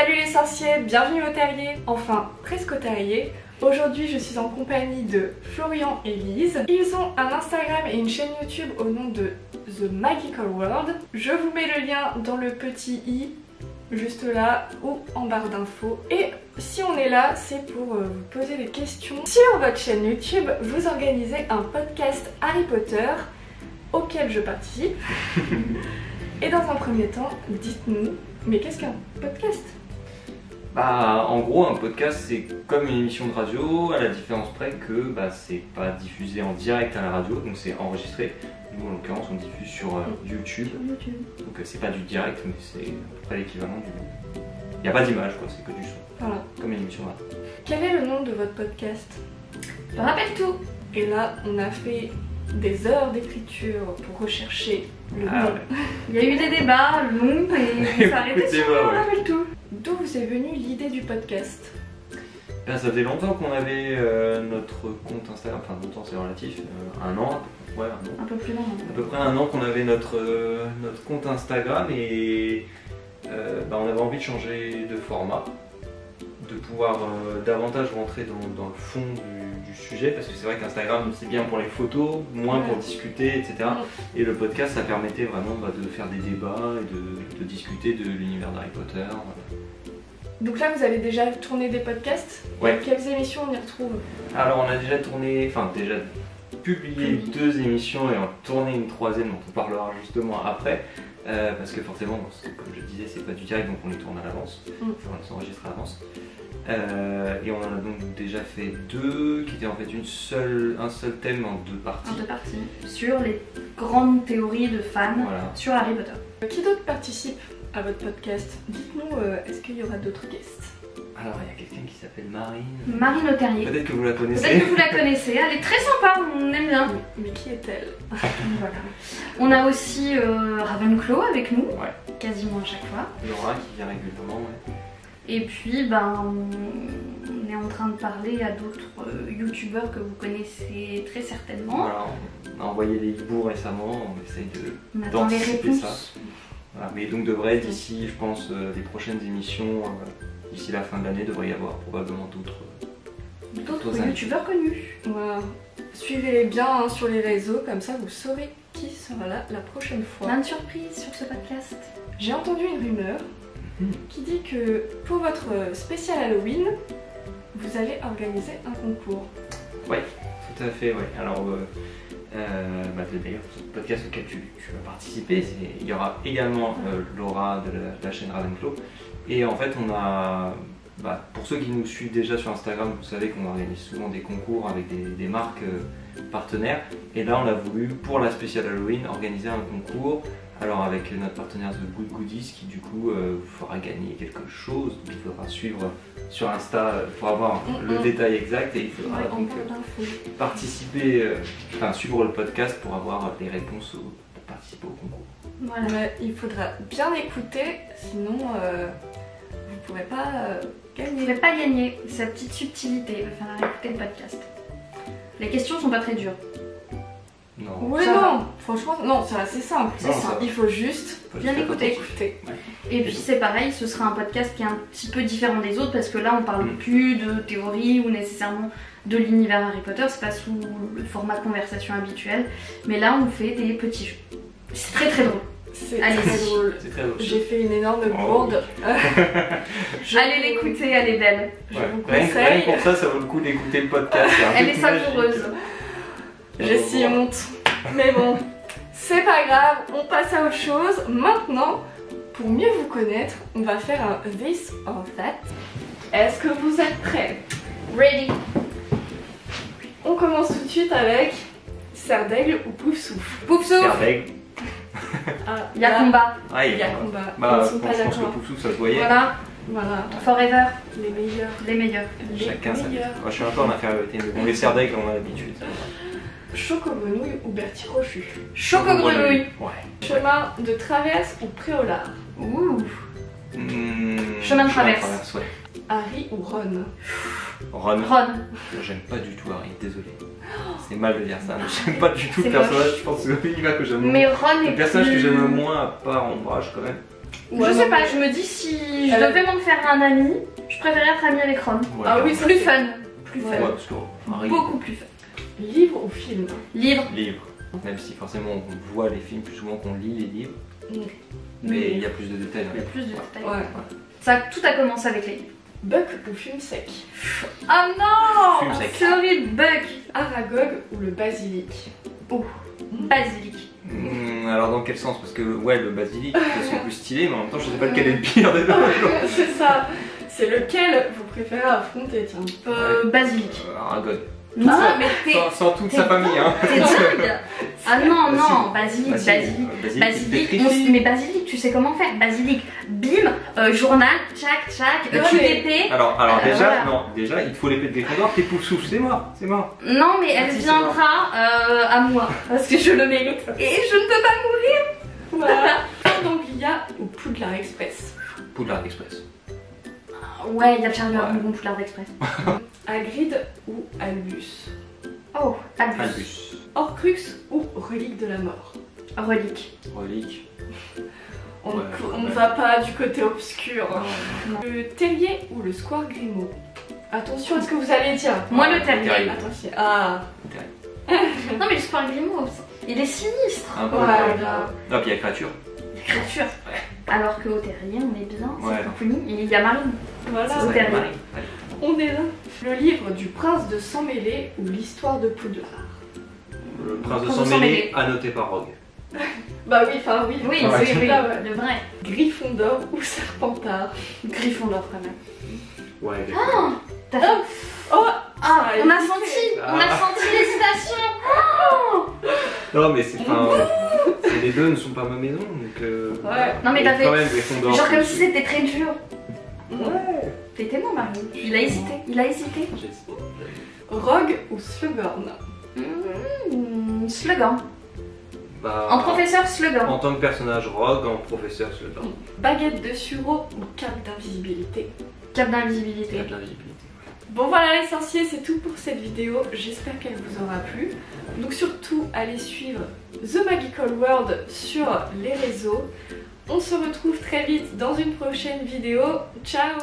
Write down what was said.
Salut les sorciers, bienvenue au terrier, enfin presque au terrier. Aujourd'hui je suis en compagnie de Florian et Lise. Ils ont un Instagram et une chaîne YouTube au nom de The Magical World. Je vous mets le lien dans le petit i, juste là, ou en barre d'infos. Et si on est là, c'est pour vous poser des questions. Sur votre chaîne YouTube, vous organisez un podcast Harry Potter auquel je participe. Et dans un premier temps, dites-nous, mais qu'est-ce qu'un podcast ? Bah, en gros, un podcast c'est comme une émission de radio, à la différence près que c'est pas diffusé en direct à la radio, donc c'est enregistré. Nous, en l'occurrence, on diffuse sur YouTube. Donc c'est pas du direct, mais c'est à peu près l'équivalent du. Il n'y a pas d'image, quoi, c'est que du son. Voilà. Comme une émission de radio. Quel est le nom de votre podcast ? Je rappelle tout. Et là, on a fait des heures d'écriture pour rechercher le nom. Ouais. Il y a eu des débats longs et ça arrêtait sur débats, on ouais. rappelle tout. D'où vous est venue l'idée du podcast ? Ça faisait longtemps qu'on avait notre compte Instagram, enfin longtemps c'est relatif, un an, ouais, un an. Un peu plus long. À peu près un an qu'on avait notre compte Instagram et on avait envie de changer de format, de pouvoir davantage rentrer dans le fond du sujet, parce que c'est vrai qu'Instagram c'est bien pour les photos, moins pour discuter, etc. Et le podcast ça permettait vraiment de faire des débats et de discuter de l'univers d'Harry Potter. Donc là, vous avez déjà tourné des podcasts ? Ouais. Et quelles émissions on y retrouve ? Alors on a déjà publié 2 émissions et on a tourné une 3e dont on parlera justement après. Parce que forcément, comme je disais, c'est pas du direct, donc on les tourne à l'avance, enfin on les enregistre à l'avance. Et on en a donc déjà fait 2 qui étaient en fait un seul thème en 2 parties. En 2 parties. Sur les grandes théories de fans sur Harry Potter. Qui d'autre participe à votre podcast ? Dites-nous, est-ce qu'il y aura d'autres guests ? Alors il y a quelqu'un qui s'appelle Marine. Marine au terrier. Peut-être que vous la connaissez. Peut-être que vous la connaissez, elle est très sympa, on aime bien. Mais qui est-elle ? Voilà. On a aussi Ravenclaw avec nous, Ouais. quasiment à chaque fois. Laura qui vient régulièrement, ouais. Et puis on est en train de parler à d'autres youtubeurs que vous connaissez très certainement. Voilà, on a envoyé les hiboux récemment, on essaye On attend les d'anticiper réponses. ça. Voilà, mais donc devrait d'ici, je pense, les prochaines émissions, d'ici la fin de l'année, devrait y avoir probablement D'autres youtubeurs connus. Voilà. Suivez-les bien sur les réseaux, comme ça vous saurez qui sera là la prochaine fois. Plein de surprises sur ce podcast. J'ai entendu une rumeur qui dit que pour votre spécial Halloween, vous allez organiser un concours. Oui, tout à fait, oui. Alors, d'ailleurs, ce podcast auquel tu vas participer, il y aura également Laura de la chaîne Ravenclaw. Et en fait, on a, pour ceux qui nous suivent déjà sur Instagram, vous savez qu'on organise souvent des concours avec des marques partenaires. Et là, on a voulu, pour la spéciale Halloween, organiser un concours. Alors avec notre partenaire The Good Goodies qui du coup fera gagner quelque chose. Donc, il faudra suivre sur Insta pour avoir le détail exact et il faudra donc participer, suivre le podcast pour avoir les réponses pour participer au concours. Voilà. Mais il faudra bien écouter, sinon vous ne pourrez pas Vous ne gagner. pouvez pas gagner, c'est la petite subtilité, il va falloir écouter le podcast. Les questions sont pas très dures. Non. Oui, Ça non, franchement, non, c'est assez simple. Non, ça Il faut juste bien écouter. Et puis c'est pareil, ce sera un podcast qui est un petit peu différent des autres parce que là on parle plus de théorie ou nécessairement de l'univers Harry Potter, c'est pas sous le format conversation habituel, mais là on fait des petits jeux. C'est très très drôle. C'est Allez, très drôle. C'est très drôle. J'ai fait une énorme bourde. Allez l'écouter, elle est belle. Je vous Rien conseille. pour ça vaut le coup d'écouter le podcast. Elle est savoureuse. J'ai si honte. Mais bon, c'est pas grave, on passe à autre chose. Maintenant, pour mieux vous connaître, on va faire un This or That. Est-ce que vous êtes prêts ? Ready. On commence tout de suite avec Serre d'aigle ou Poufsouffle. Poufsouffle. Ah, Il y a là, combat. Ah, Il y a combat. Ils Bah, ne sont pas je pense que d'accord. Poufsouffle ça se voyait. Voilà. Voilà, Forever. les meilleurs. Les meilleurs. Chacun sa. meilleurs. Moi, je suis un peu en infériorité, mais bon, les serres d'aigle on a l'habitude. Choco-grenouille ou Bertie Crochu. Choco-grenouille. Ouais. Chemin de traverse ou préolard. Ouh. Chemin de traverse. Ouais. Harry ou Ron. Ron. Ron. J'aime pas du tout Harry, désolé. C'est mal de dire ça, mais j'aime pas du tout le C'est personnage, moche. je pense que c'est l'univers que j'aime le Mais moins. Ron est Le personnage que plus... j'aime le moins, à part Ombrage quand même. Ouais, je sais non, pas, mais- je me dis si je devais m'en faire un ami, je préférerais être amie avec Ron. Ouais, Ah oui, carrément. Plus fun, plus Ouais. fun. Ouais, parce qu'on arrive. Beaucoup plus fun. Livre ou film? Livre. Livre. Même si forcément on voit les films plus souvent qu'on lit les livres. Mm. Mais il y a plus de détails. Il y a plus de détails. Ouais. Ça, tout a commencé avec les livres. Buck ou film sec? Oh non, Fume sec. c'est horrible, Buck. Aragog ou le basilic? Oh, basilic. Alors dans quel sens? Parce que ouais, le basilic c'est plus stylé, mais en même temps je sais pas lequel est le pire des deux. C'est ça. C'est lequel vous préférez affronter, tiens? Basilic. Aragog. Non, Ah, mais t'es Sans toute sa famille, hein. dingue. Ah non, non, basilic, Bah, si, basilic. il Basilic, pétrifie. mais basilic, tu sais comment faire? Basilic, bim, journal, tchac, tchac, Ouais, tu mais- l'épée. Alors déjà, voilà. non, déjà il te faut l'épée de Gryffondor, t'es pouf souffle, c'est mort, c'est mort. Non, mais elle Si, c'est viendra à moi, parce que je le mérite. Et je ne peux pas mourir. Voilà. Plan d'Anglia ou Poudlard Express? Poudlard Express. Ouais, il y a Charlie Ouais. Ardon, Poudlard d'Express. Hagrid ou Albus? Oh, Albus. Albus. Horcrux ou Relique de la mort? Relique. Relique. On Ouais, ne ouais. va pas du côté obscur. hein. Non. Le terrier ou le square Grimaud? Attention à ce que vous allez dire. Moi, le Ouais, terrier. terrier. Attention. Ah. Non, mais le Square Grimaud, il est sinistre. Un peu. Ouais, Ah, là. puis il y a créature. Créature. Alors qu'au terrier, on est bien, Ouais. c'est Pouponi. Et il y a Marine. Voilà. C'est Ouais, terrier. Allez. On est là. Le livre du prince de Sang-Mêlé ou l'histoire de Poudlard? Le prince de Prince de sang mêlé, annoté par Rogue. Bah oui, enfin oui. Oui, Ouais. c'est c'est oui, là, ouais. le vrai. Gryffondor ou Serpentard? Gryffondor quand même. Ouais, T'as fait... Oh. Ah, Ça on a hésité. senti, on a Ah. senti l'hésitation. Non, mais c'est pas. Les deux ne sont pas ma maison, donc. Ouais. Non, mais t'as fait- Quand même, Gryffondor. Genre comme si c'était très dur. Ouais. T'étais moi, Marine. Il a hésité, il a hésité. J'ai hésité. Rogue ou Slughorn? Slogan. Bah, En professeur slogan. En tant que personnage Rogue, en professeur Slughorn. Baguette de sureau ou cape d'invisibilité? Cap Il d'invisibilité. y a de l'invisibilité. Bon voilà les sorciers, c'est tout pour cette vidéo, j'espère qu'elle vous aura plu. Donc surtout, allez suivre The Magical World sur les réseaux. On se retrouve très vite dans une prochaine vidéo. Ciao!